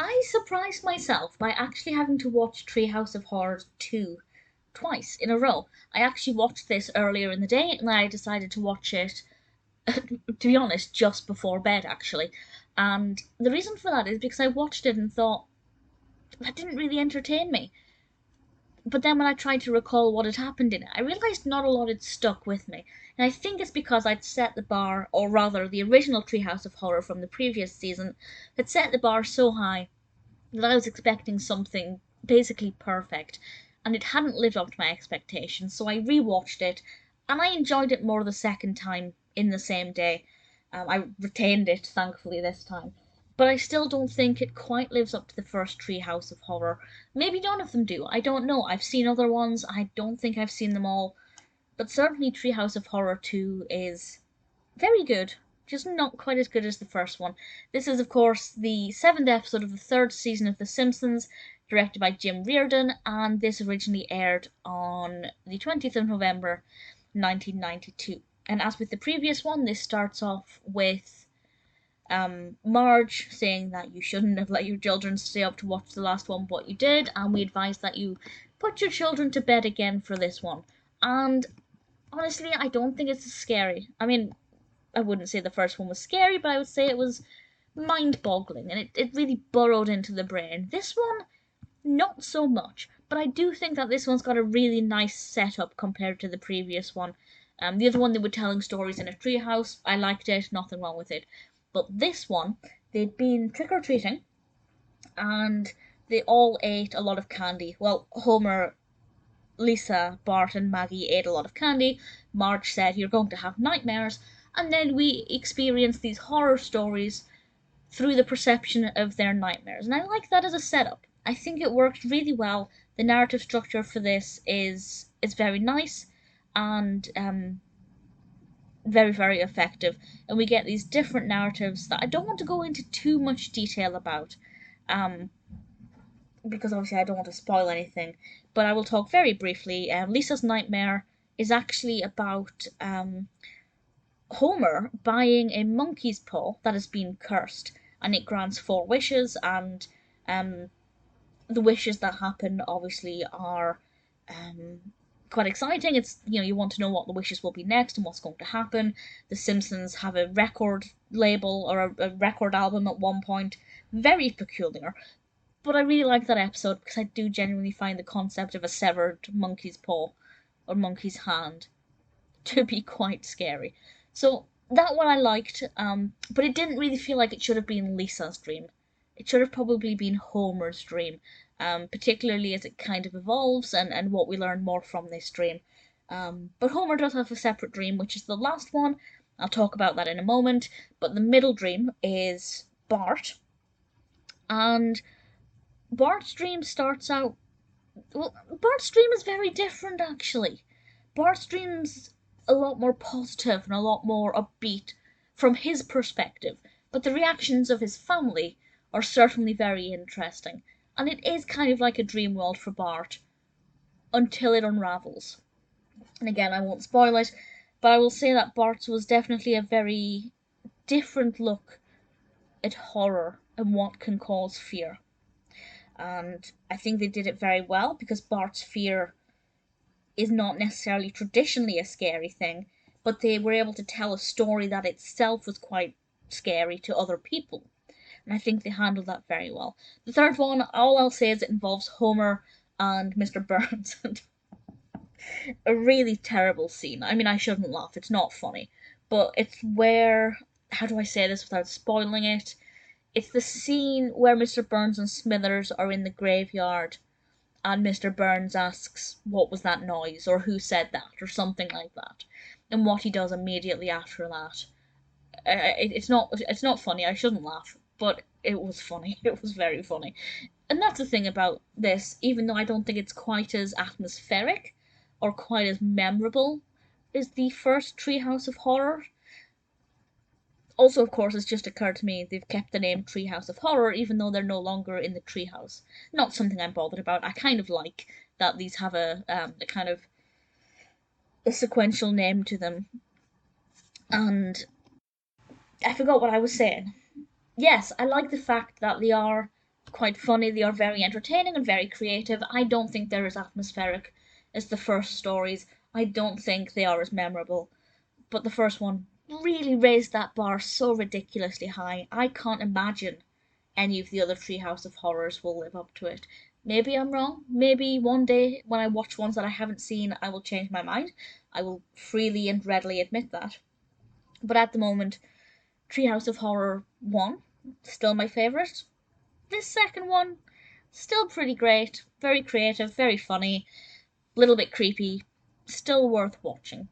I surprised myself by actually having to watch Treehouse of Horror 2 twice in a row. I actually watched this earlier in the day, and I decided to watch it, to be honest, just before bed, actually. And the reason for that is because I watched it and thought, that didn't really entertain me. But then when I tried to recall what had happened in it, I realised not a lot had stuck with me. And I think it's because I'd set the bar, or rather the original Treehouse of Horror from the previous season, had set the bar so high that I was expecting something basically perfect, and it hadn't lived up to my expectations, so I rewatched it, and I enjoyed it more the second time in the same day. I retained it, thankfully, this time. But I still don't think it quite lives up to the first Treehouse of Horror. Maybe none of them do. I don't know. I've seen other ones. I don't think I've seen them all. But certainly Treehouse of Horror 2 is very good. Just not quite as good as the first one. This is, of course, the 7th episode of the 3rd season of The Simpsons, directed by Jim Reardon, and this originally aired on the 20th of November 1992. And as with the previous one, this starts off with Marge saying that you shouldn't have let your children stay up to watch the last one, but you did, and we advise that you put your children to bed again for this one. And honestly, I don't think it's as scary. I mean, I wouldn't say the first one was scary, but I would say it was mind-boggling, and it really burrowed into the brain. This one, not so much, but I do think that this one's got a really nice setup compared to the previous one. The other one, they were telling stories in a treehouse. I liked it, nothing wrong with it. But this one, they'd been trick-or-treating, and they all ate a lot of candy. Well, Homer, Lisa, Bart, and Maggie ate a lot of candy. Marge said, "You're going to have nightmares." And then we experience these horror stories through the perception of their nightmares. And I like that as a setup. I think it worked really well. The narrative structure for this is very nice and very, very effective. And we get these different narratives that I don't want to go into too much detail about, because obviously I don't want to spoil anything. But I will talk very briefly. Lisa's nightmare is actually about Homer buying a monkey's paw that has been cursed, and it grants 4 wishes, and the wishes that happen obviously are quite exciting. It's, you want to know what the wishes will be next and what's going to happen. The Simpsons have a record label or a record album at one point, very peculiar. But I really like that episode because I do genuinely find the concept of a severed monkey's paw or monkey's hand to be quite scary. So that one I liked, but it didn't really feel like it should have been Lisa's dream. It should have probably been Homer's dream, particularly as it kind of evolves and what we learn more from this dream. But Homer does have a separate dream, which is the last one. I'll talk about that in a moment. But the middle dream is Bart. And Bart's dream starts out... Well, Bart's dream is very different, actually. Bart's dream's a lot more positive and a lot more upbeat from his perspective, but the reactions of his family are certainly very interesting, and it is kind of like a dream world for Bart until it unravels. And again, I won't spoil it, but I will say that Bart's was definitely a very different look at horror and what can cause fear. And I think they did it very well because Bart's fear is not necessarily traditionally a scary thing, but they were able to tell a story that itself was quite scary to other people. And I think they handled that very well. The third one, all I'll say is it involves Homer and Mr. Burns. A really terrible scene. I mean, I shouldn't laugh, it's not funny. But it's where, how do I say this without spoiling it? It's the scene where Mr. Burns and Smithers are in the graveyard and Mr. Burns asks, "What was that noise?" or "Who said that?" or something like that. And what he does immediately after that. It's not funny, I shouldn't laugh, but it was funny. It was very funny. And that's the thing about this, even though I don't think it's quite as atmospheric or quite as memorable as the first Treehouse of Horror. Also, of course, it's just occurred to me they've kept the name Treehouse of Horror even though they're no longer in the treehouse. Not something I'm bothered about. I kind of like that these have a kind of a sequential name to them. And I forgot what I was saying. Yes, I like the fact that they are quite funny. They are very entertaining and very creative. I don't think they're as atmospheric as the first stories. I don't think they are as memorable. But the first one really raised that bar so ridiculously high. I can't imagine any of the other Treehouse of Horrors will live up to it. Maybe I'm wrong. Maybe one day when I watch ones that I haven't seen, I will change my mind. I will freely and readily admit that. But at the moment, Treehouse of Horror 1, still my favourite. This second one, still pretty great. Very creative, very funny, little bit creepy. Still worth watching.